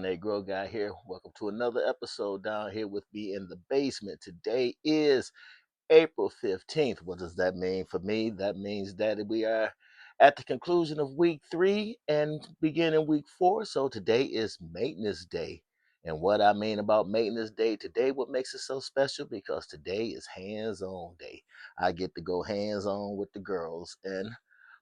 Q&A Grow Guy here. Welcome to another episode down here with me in the basement. Today is April 15th. What does that mean for me? That means that we are at the conclusion of week 3 and beginning week 4. So today is maintenance day. And what I mean about maintenance day today, what makes it so special? Because today is hands-on day. I get to go hands-on with the girls. And I'm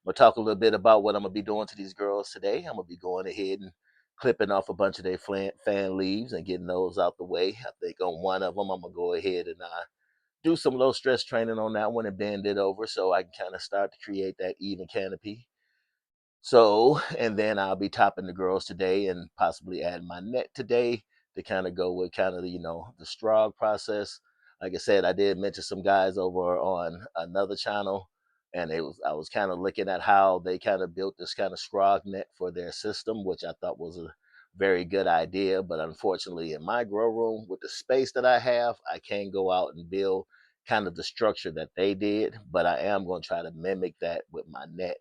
going to talk a little bit about what I'm going to be doing to these girls today. I'm going to be going ahead and clipping off a bunch of their fan leaves and getting those out the way. I think on one of them, I'm going to go ahead and do some low stress training on that one and bend it over so I can kind of start to create that even canopy. So, and then I'll be topping the girls today and possibly add my net today to kind of go with kind of, the straw process. Like I said, I did mention some guys over on another channel, and I was kind of looking at how they kind of built this kind of scrog net for their system, which I thought was a very good idea. But unfortunately, in my grow room, with the space that I have, I can't go out and build kind of the structure that they did. But I am going to try to mimic that with my net.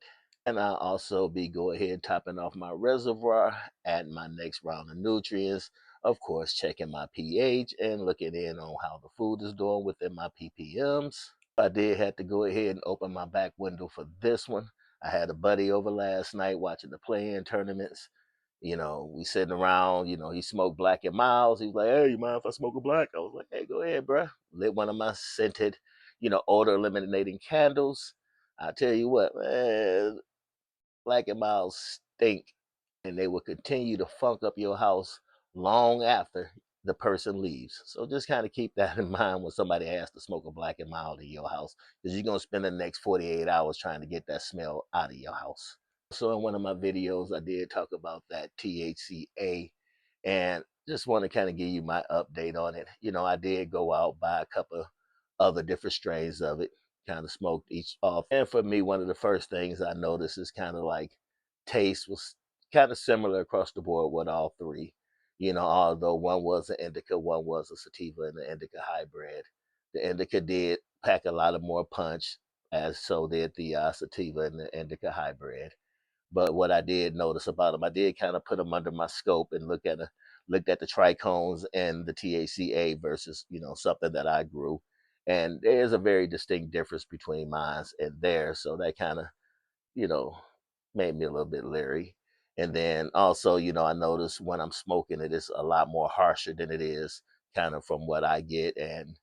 And I'll also be go ahead topping off my reservoir, adding my next round of nutrients, of course, checking my pH and looking in on how the food is doing within my ppms. I did have to go ahead and open my back window for this one. I had a buddy over last night watching the play-in tournaments. We sitting around, he smoked Black and Miles. He was like, hey, you mind if I smoke a black? I was like, hey, go ahead, bro. Lit one of my scented, odor eliminating candles. I tell you what, man, Black and Miles stink, and they will continue to funk up your house long after the person leaves. So just kind of keep that in mind when somebody asks to smoke a Black and Mild in your house, because you're going to spend the next 48 hours trying to get that smell out of your house. So in one of my videos, I did talk about that THCA, and just want to kind of give you my update on it. I did go out, buy a couple other different strains of it, kind of smoked each off. And for me, one of the first things I noticed is kind of like taste was kind of similar across the board with all three. Although one was an indica, one was a sativa and an indica hybrid. The indica did pack a lot of more punch, as so did the sativa and the indica hybrid. But what I did notice about them, I did kind of put them under my scope and looked at the trichomes and the THCA versus something that I grew, and there is a very distinct difference between mine and theirs. So that kind of you know made me a little bit leery. And then also, I noticed when I'm smoking it, it's a lot more harsher than it is kind of from what I get. And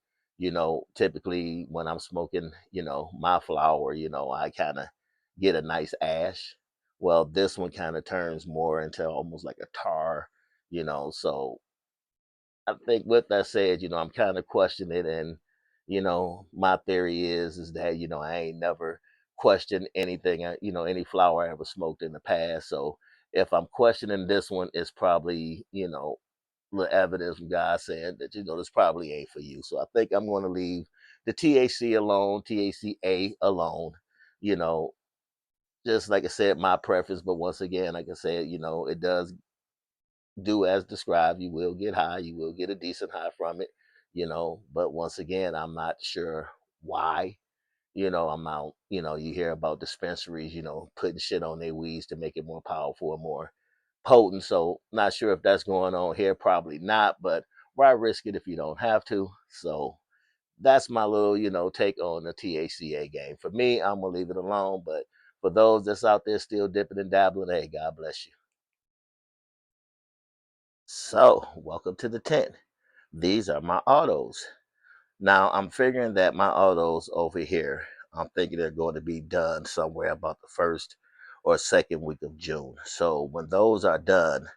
typically when I'm smoking, my flower, I kind of get a nice ash. Well, this one kind of turns more into almost like a tar, so I think with that said, I'm kind of questioning it. And my theory is that I ain't never questioned anything, any flower I ever smoked in the past. So if I'm questioning this one, it's probably the evidence from God saying that this probably ain't for you. So I think I'm going to leave the THC alone, THCA alone. You know, just like I said, my preference. But once again, like I said, it does do as described. You will get high. You will get a decent high from it. But once again, I'm not sure why. I'm out. You hear about dispensaries, putting shit on their weeds to make it more powerful and more potent. So not sure if that's going on here. Probably not. But why risk it if you don't have to? So that's my little, take on the THCA game. For me, I'm gonna leave it alone. But for those that's out there still dipping and dabbling, hey, God bless you. So, welcome to the tent. These are my autos. Now, I'm figuring that my autos over here, I'm thinking they're going to be done somewhere about the first or second week of June. So, when those are done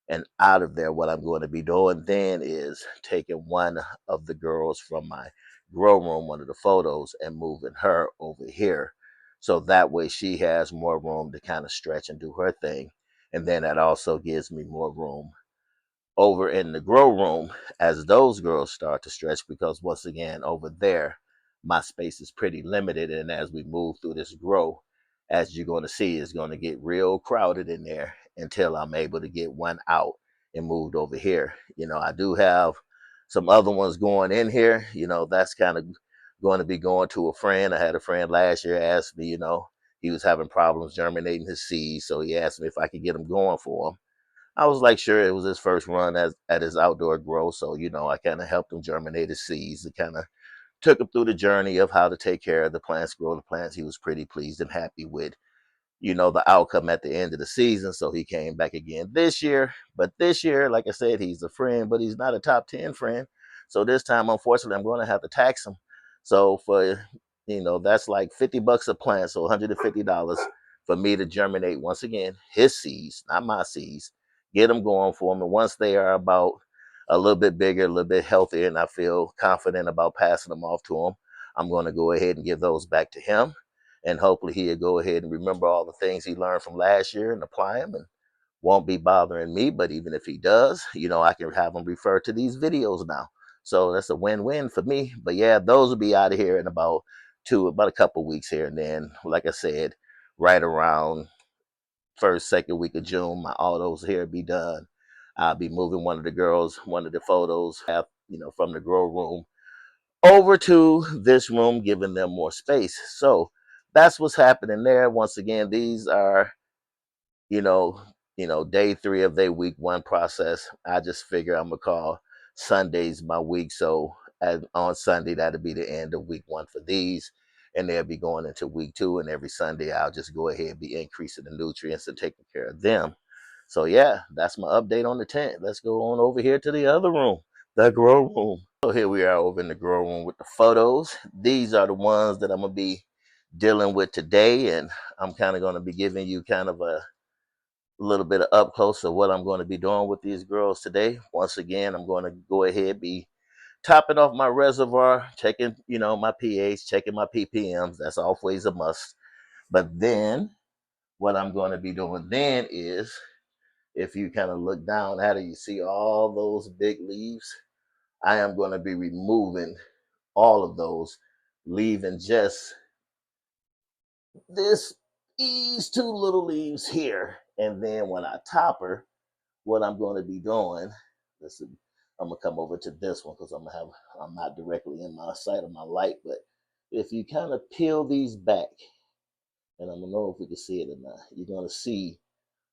and out of there, what I'm going to be doing then is taking one of the girls from my grow room, one of the photos, and moving her over here. So that way she has more room to kind of stretch and do her thing. And then that also gives me more room over in the grow room as those girls start to stretch, because once again over there my space is pretty limited, and as we move through this grow, as you're going to see, it's going to get real crowded in there until I'm able to get one out and moved over here. I do have some other ones going in here, that's kind of going to be going to a friend. I had a friend last year ask me, he was having problems germinating his seeds, so he asked me if I could get them going for him. I was like, sure, it was his first run at his outdoor grow. So, I kind of helped him germinate his seeds and kind of took him through the journey of how to take care of the plants, grow the plants. He was pretty pleased and happy with the outcome at the end of the season. So he came back again this year. But this year, like I said, he's a friend, but he's not a top 10 friend. So this time, unfortunately, I'm going to have to tax him. So that's like $50 a plant. So $150 for me to germinate once again his seeds, not my seeds, get them going for him. And once they are about a little bit bigger, a little bit healthier, and I feel confident about passing them off to him, I'm going to go ahead and give those back to him. And hopefully he'll go ahead and remember all the things he learned from last year and apply them and won't be bothering me. But even if he does, I can have him refer to these videos now. So that's a win-win for me. But yeah, those will be out of here in about a couple weeks here. And then, like I said, right around first, second week of June, my autos here be done. I'll be moving one of the photos from the grow room over to this room, giving them more space. So that's what's happening there. Once again, these are, you know, day 3 of their week 1 process. I just figure I'm gonna call Sundays my week. So on Sunday, that'll be the end of week 1 for these. And they'll be going into week 2. And every Sunday, I'll just go ahead and be increasing the nutrients and taking care of them. So yeah, that's my update on the tent. Let's go on over here to the other room, the grow room. So here we are over in the grow room with the photos. These are the ones that I'm going to be dealing with today. And I'm kind of going to be giving you kind of a little bit of up close of what I'm going to be doing with these girls today. Once again, I'm going to go ahead, be topping off my reservoir, checking, my pH, checking my ppms. That's always a must. But then what I'm going to be doing then is, if you kind of look down at it, you see all those big leaves. I am going to be removing all of those, leaving just these 2 little leaves here. And then when I top her, what I'm going to be doing, I'm going to come over to this one because I'm not directly in my sight of my light. But if you kind of peel these back, and I don't know if we can see it or not, you're going to see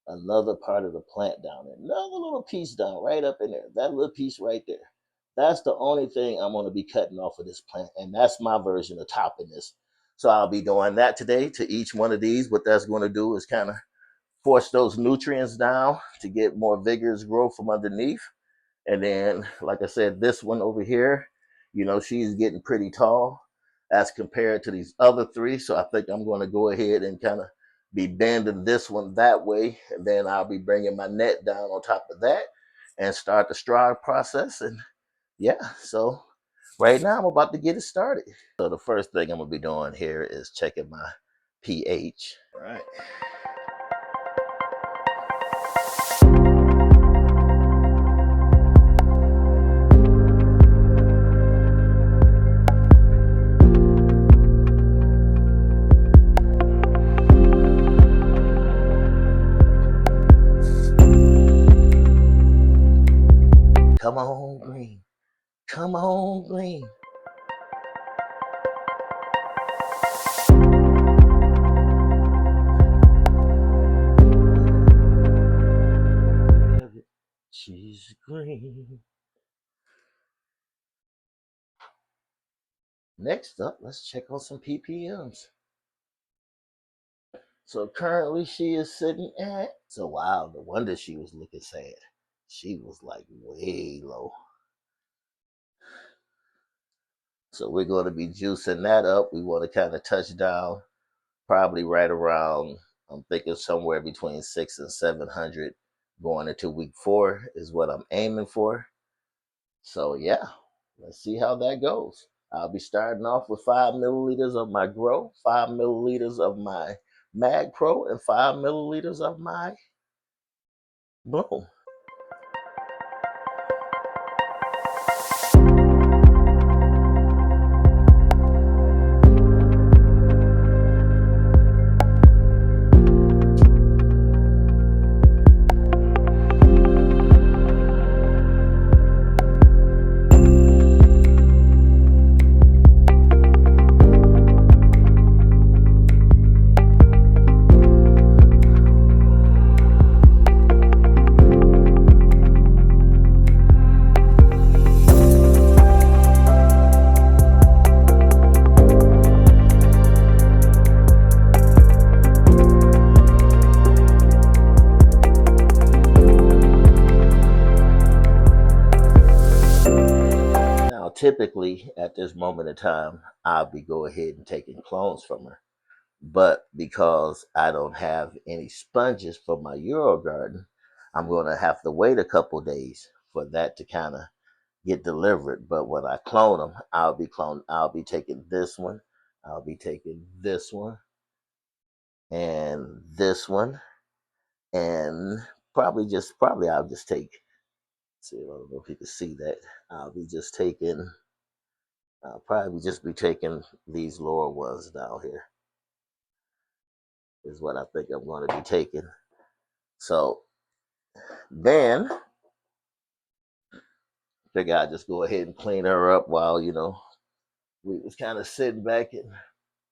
another part of the plant down there, another little piece down right up in there, that little piece right there. That's the only thing I'm going to be cutting off of this plant, and that's my version of topping this. So I'll be doing that today to each one of these. What that's going to do is kind of force those nutrients down to get more vigorous growth from underneath. And then, like I said, this one over here, she's getting pretty tall as compared to these other 3. So I think I'm going to go ahead and kind of be bending this one that way. And then I'll be bringing my net down on top of that and start the straw process. And yeah, so right now I'm about to get it started. So the first thing I'm going to be doing here is checking my pH. All right. Come on, green. Come on, green. She's green. Next up, let's check on some ppms. So currently she is sitting at, so wow, no wonder she was looking sad. She was like way low. So we're going to be juicing that up. We want to kind of touch down probably right around, I'm thinking somewhere between 600 and 700 going into week 4 is what I'm aiming for. So yeah, let's see how that goes. I'll be starting off with 5 milliliters of my Grow, 5 milliliters of my Mag Pro, and 5 milliliters of my Bloom. typically at this moment in time, I'll be go ahead and taking clones from her. But because I don't have any sponges for my Euro garden, I'm going to have to wait a couple days for that to kind of get delivered. But when I clone them, I'll be taking this one, I'll be taking this one, and this one, and probably I'll just take. See, I don't know if you can see that. I'll be just taking. I'll probably just be taking these lower ones down here. Is what I think I'm going to be taking. So then, figure I'd just go ahead and clean her up while we was kind of sitting back and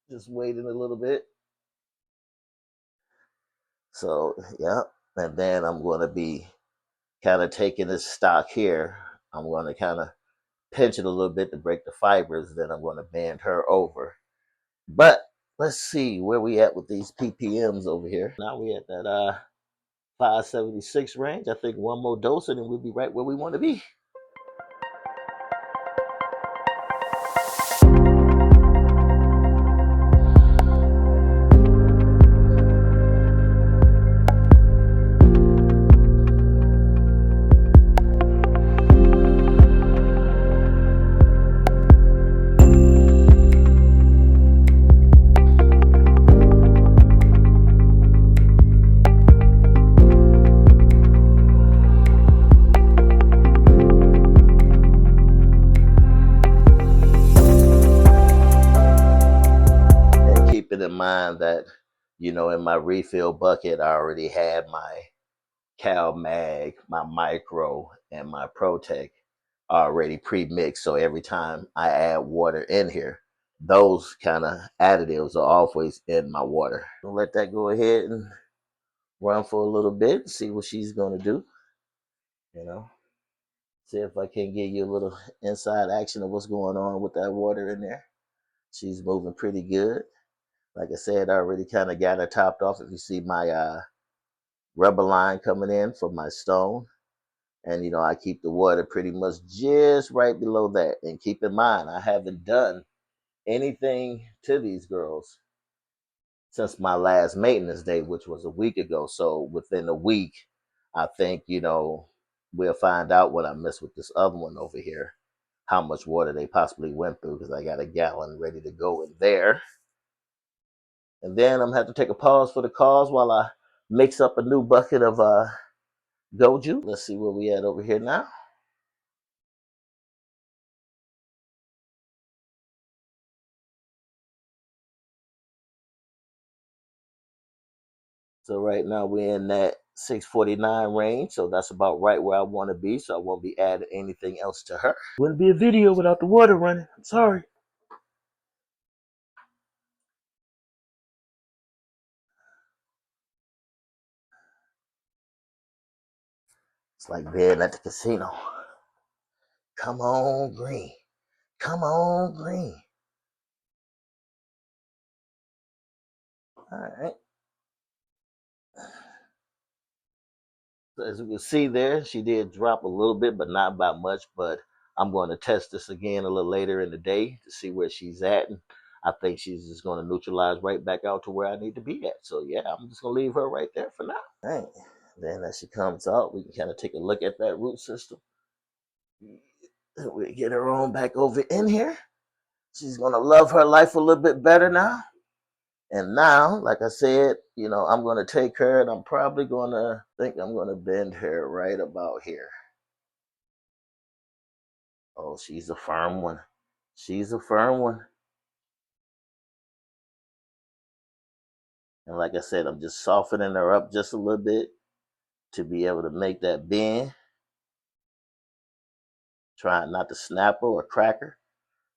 just waiting a little bit. So yeah, and then I'm going to be kind of taking this stock here. I'm going to kind of pinch it a little bit to break the fibers. Then I'm going to bend her over. But let's see where we at with these ppms over here. Now we at that 576 range. I think one more dose and we'll be right where we want to be. Keeping in mind that, in my refill bucket, I already had my Cal Mag, my Micro, and my Protect already pre-mixed. So every time I add water in here, those kind of additives are always in my water. I'll let that go ahead and run for a little bit and see what she's going to do. See if I can give you a little inside action of what's going on with that water in there. She's moving pretty good. Like I said, I already kind of got her topped off. If you see my rubber line coming in from my stone, and I keep the water pretty much just right below that. And keep in mind, I haven't done anything to these girls since my last maintenance day, which was a week ago. So within a week, I think we'll find out what I missed with this other one over here, how much water they possibly went through, because I got a gallon ready to go in there. And then I'm gonna have to take a pause for the cause while I mix up a new bucket of goju. Let's see where we at over here now. So right now we're in that 649 range. So that's about right where I want to be. So I won't be adding anything else to her. Wouldn't be a video without the water running. I'm sorry. It's like being at the casino. Come on, green. Come on, green. All right. So as you can see there, she did drop a little bit, but not by much. But I'm going to test this again a little later in the day to see where she's at. And I think she's just going to neutralize right back out to where I need to be at. So yeah, I'm just going to leave her right there for now. All right. Then as she comes out, we can kind of take a look at that root system. We get her on back over in here. She's going to love her life a little bit better now. And now, like I said, I'm going to take her and I'm probably going to bend her right about here. Oh, she's a firm one. She's a firm one. And like I said, I'm just softening her up just a little bit to be able to make that bend. Trying not to snap her or crack her,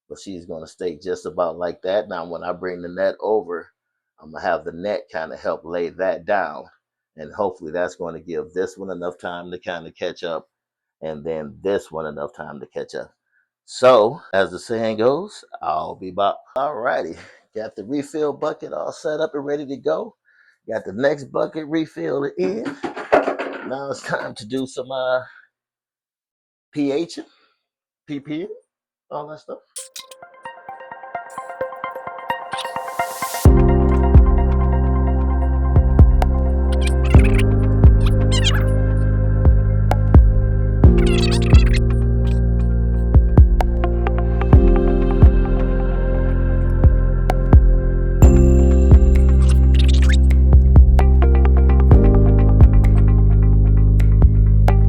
but she's going to stay just about like that. Now, when I bring the net over, I'm going to have the net kind of help lay that down. And hopefully that's going to give this one enough time to kind of catch up, and then this one enough time to catch up. So, as the saying goes, I'll be back. Alrighty, got the refill bucket all set up and ready to go. Got the next bucket refilled in. Now it's time to do some pH, ppm. all that stuff.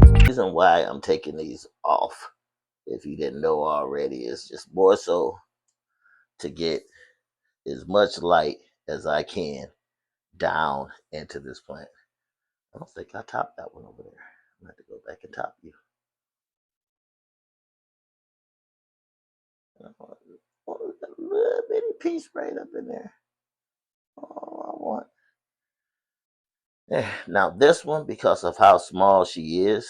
The reason why I'm taking these off, if you didn't know already, is just more so to get as much light as I can down into this plant. I don't think I topped that one over there. I'm gonna have to go back and top you. Oh, a little bitty piece right up in there. All I want. Now this one, because of how small she is,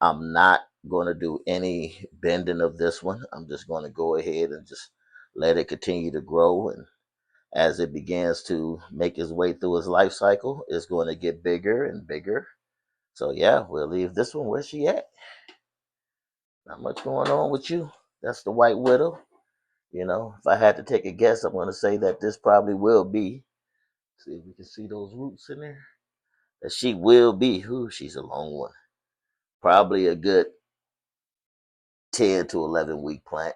I'm not going to do any bending of this one. I'm just going to go ahead and just let it continue to grow, and as it begins to make its way through its life cycle, it's going to get bigger and bigger. So yeah, we'll leave this one where she at. Not much going on with you. That's the white widow. You know, if I had to take a guess, I'm going to say that this probably will be. See if we can see those roots in there. That she will be. Who? She's a long one. Probably a good 10 to 11 week plant.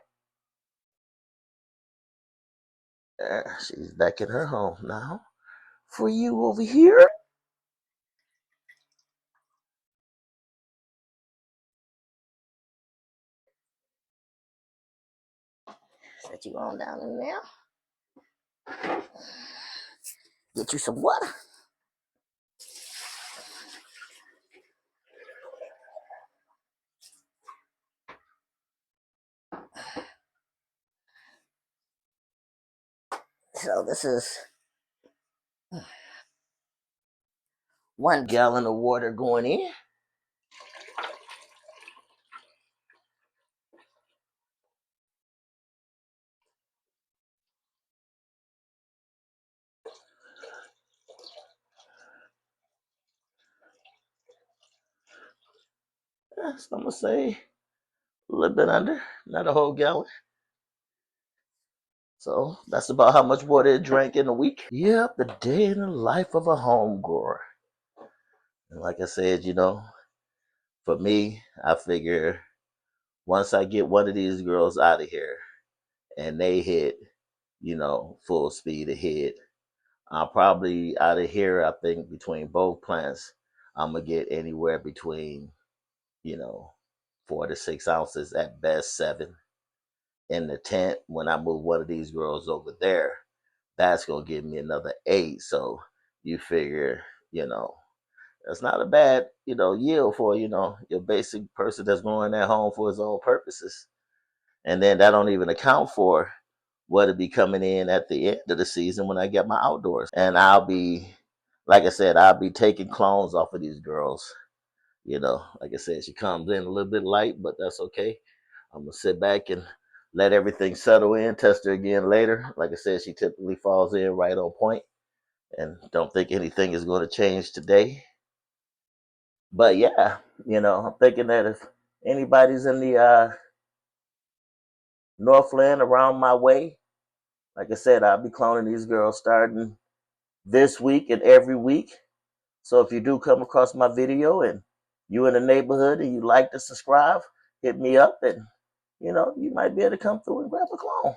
She's back in her home now. For you over here. Set you on down in there. Get you some water. So this is 1 gallon of water going in. So I'm gonna say a little bit under, not a whole gallon. So that's about how much water it drank in a week. Yep, the day in the life of a home grower. And like I said, you know, for me, I figure once I get one of these girls out of here and they hit, you know, full speed ahead, I'm probably out of here. I think between both plants, I'm gonna get anywhere between, you know, 4 to 6 ounces, at best 7 in the tent. When I move one of these girls over there, that's gonna give me another 8. So you figure, you know, that's not a bad, you know, yield for, you know, your basic person that's growing at home for his own purposes. And then that don't even account for what'll be coming in at the end of the season when I get my outdoors. And I'll be, like I said, I'll be taking clones off of these girls. You know, like I said, she comes in a little bit light, but that's okay. I'm gonna sit back and let everything settle in, test her again later. Like I said, she typically falls in right on point, and don't think anything is going to change today. But yeah, you know, I'm thinking that if anybody's in the Northland around my way, like I said, I'll be cloning these girls starting this week and every week. So if you do come across my video and you in the neighborhood and you like to subscribe, hit me up, and you know, you might be able to come through and grab a clone.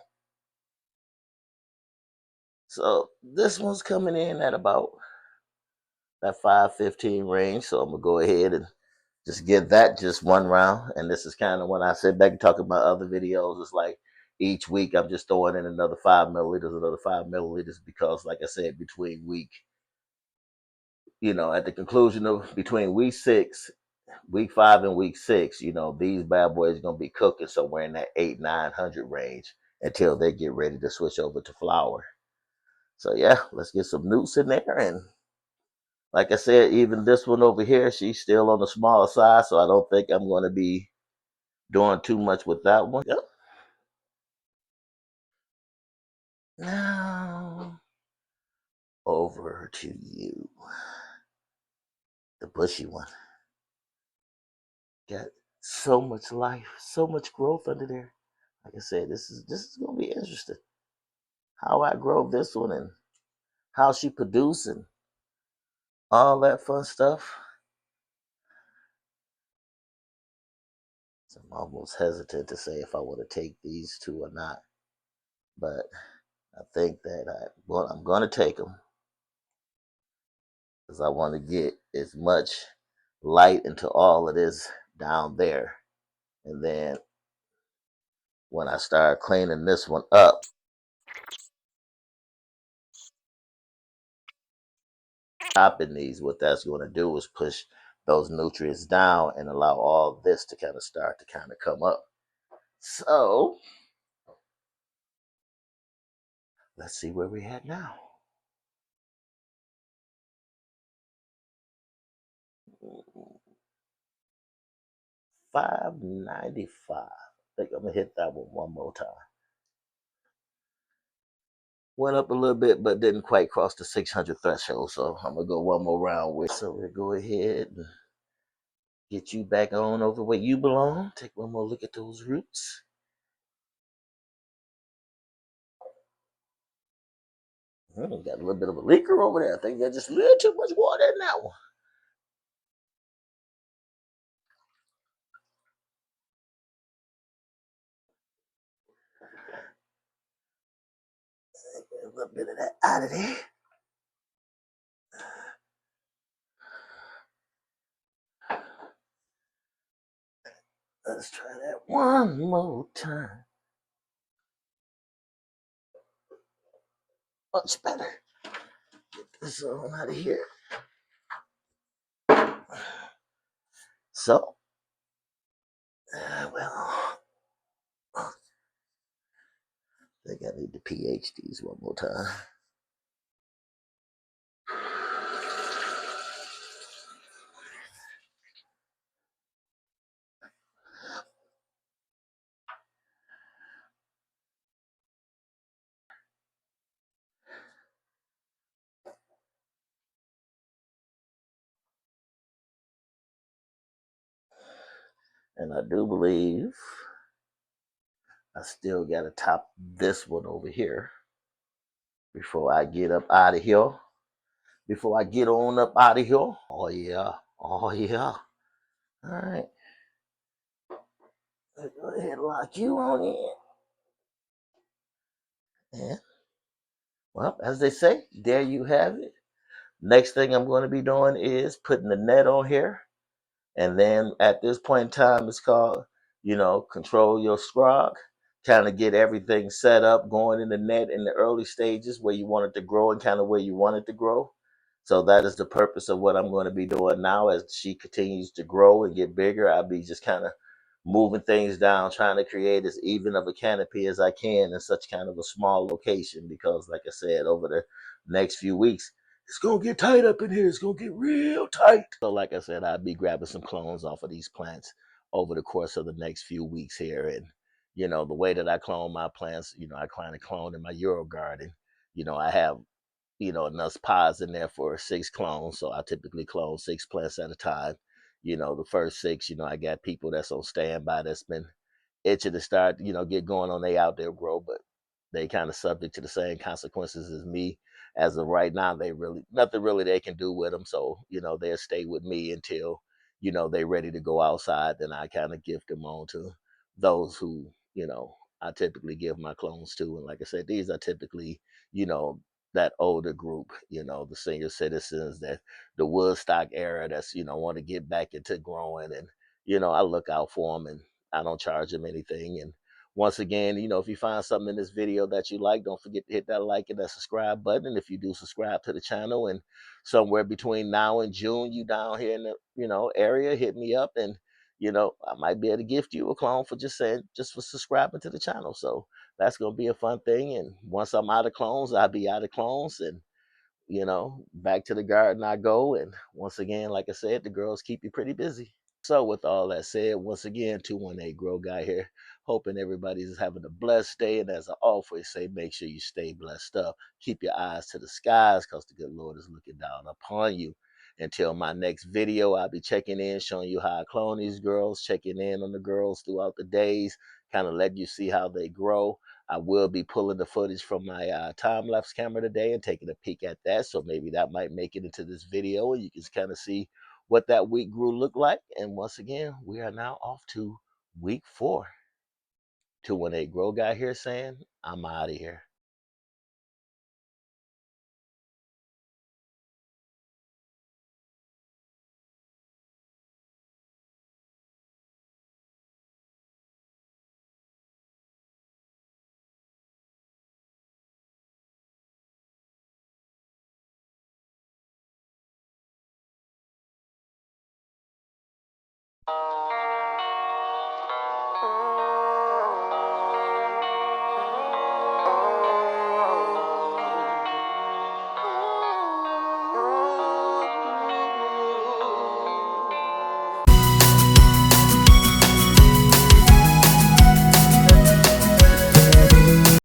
So this one's coming in at about that 515 range. So I'm gonna go ahead and just give that just one round. And this is kind of when I sit back and talk about other videos. It's like each week I'm just throwing in another 5 milliliters, another 5 milliliters, because like I said, between week, you know, at the conclusion of between week 5 and week 6, you know, these bad boys are gonna be cooking somewhere in that 800-900 range until they get ready to switch over to flower. So yeah, let's get some newts in there. And like I said, even this one over here, she's still on the smaller side, so I don't think I'm going to be doing too much with that one. Yep. Now over to you, the bushy one. Got so much life, so much growth under there. like I said, this is gonna be interesting. How I grow this one and how she produce and all that fun stuff. So I'm almost hesitant to say if I want to take these two or not, but I think that I'm gonna take them because I want to get as much light into all of this down there, and then when I start cleaning this one up, topping these, what that's going to do is push those nutrients down and allow all this to kind of start to kind of come up. So let's see where we're at now. $5.95. I think I'm gonna hit that one more time. Went up a little bit, but didn't quite cross the 600 threshold. So I'm gonna go one more round with. So we'll go ahead and get you back on over where you belong. Take one more look at those roots. Got a little bit of a leaker over there. I think there's just a little too much water in that one. Get a little bit of that out of there. Let's try that one more time. Much better. Get this on out of here. So, well, I think I need to pH these one more time. And I do believe I still got to top this one over here before I get up out of here. Before I get on up out of here. Oh, yeah. Oh, yeah. All right. Let's go ahead and lock you on in. And, well, as they say, there you have it. Next thing I'm going to be doing is putting the net on here. And then at this point in time, it's called, control your scrog. Kind of get everything set up, going in the net in the early stages where you want it to grow and kind of where you want it to grow. So that is the purpose of what I'm going to be doing now as she continues to grow and get bigger. I'll be just kind of moving things down, trying to create as even of a canopy as I can in such kind of a small location because, like I said, over the next few weeks, it's gonna get tight up in here. It's gonna get real tight. So, like I said, I'll be grabbing some clones off of these plants over the course of the next few weeks here. And the way that I clone my plants, I kind of clone in my Euro garden. I have enough pods in there for 6 clones. So I typically clone 6 plants at a time. The first 6, I got people that's on standby that's been itching to start, get going on they out there grow, but they kind of subject to the same consequences as me. As of right now, they really nothing really they can do with them. So, they'll stay with me until, they're ready to go outside. Then I kind of gift them on to those who, I typically give my clones to. And like I said, these are typically, that older group, the senior citizens, that the Woodstock era that's, want to get back into growing. And, I look out for them and I don't charge them anything. And once again, if you find something in this video that you like, don't forget to hit that like and that subscribe button. And if you do subscribe to the channel and somewhere between now and June, you down here in the, area, hit me up and, I might be able to gift you a clone for just for subscribing to the channel. So that's going to be a fun thing. And once I'm out of clones, I'll be out of clones and, back to the garden I go. And once again, like I said, the girls keep you pretty busy. So with all that said, once again, 218 Grow Guy here, hoping everybody's having a blessed day. And as I always say, make sure you stay blessed up. Keep your eyes to the skies because the good Lord is looking down upon you. Until my next video, I'll be checking in, showing you how I clone these girls, checking in on the girls throughout the days, kind of let you see how they grow. I will be pulling the footage from my time-lapse camera today and taking a peek at that. So maybe that might make it into this video and you can kind of see what that week grew look like. And once again, we are now off to week 4. 218 Grow Guy here saying, I'm out of here.